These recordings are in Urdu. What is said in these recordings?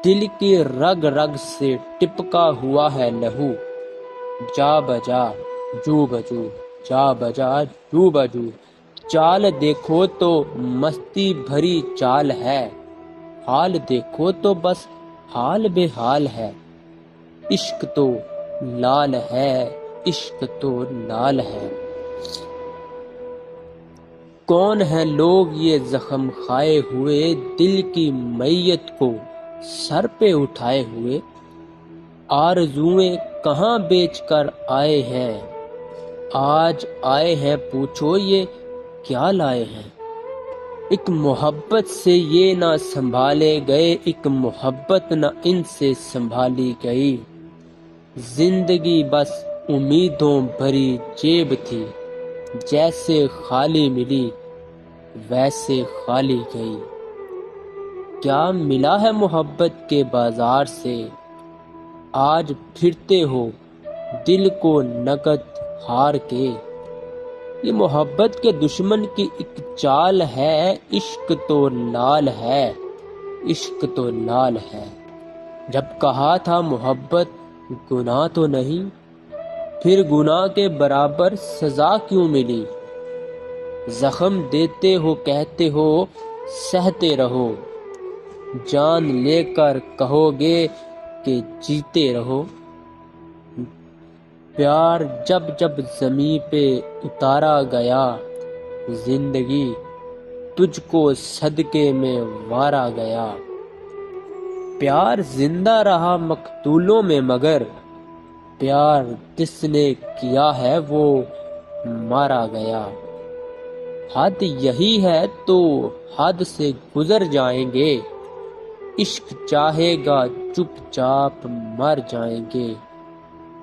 دل کی رگ رگ سے ٹپکا ہوا ہے لہو، جا بجا جو بجو، جا بجا جو بجو، چال دیکھو تو مستی بھری چال ہے، حال دیکھو تو بس حال بے حال ہے، عشق تو لال ہے، عشق تو لال ہے۔ کون ہیں لوگ یہ زخم کھائے ہوئے، دل کی میت کو سر پہ اٹھائے ہوئے، آرزوئیں کہاں بیچ کر آئے ہیں، آج آئے ہیں پوچھو یہ کیا لائے ہیں۔ ایک محبت سے یہ نہ سنبھالے گئے، ایک محبت نہ ان سے سنبھالی گئی، زندگی بس امیدوں بھری جیب تھی، جیسے خالی ملی ویسے خالی گئی۔ کیا ملا ہے محبت کے بازار سے، آج پھرتے ہو دل کو نقد ہار کے، یہ محبت کے دشمن کی ایک چال ہے، عشق تو لال ہے، عشق تو لال ہے۔ جب کہا تھا محبت گناہ تو نہیں، پھر گناہ کے برابر سزا کیوں ملی، زخم دیتے ہو کہتے ہو سہتے رہو، جان لے کر کہو گے کہ جیتے رہو۔ پیار جب جب زمیں پہ اتارا گیا، زندگی تجھ کو صدقے میں مارا گیا، پیار زندہ رہا مقتولوں میں مگر، پیار جس نے کیا ہے وہ مارا گیا۔ حد یہی ہے تو حد سے گزر جائیں گے، عشق چاہے گا چپ چاپ مر جائیں گے،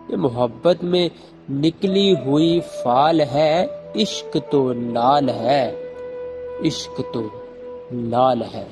یہ محبت میں نکلی ہوئی فال ہے، عشق تو لال ہے، عشق تو لال ہے۔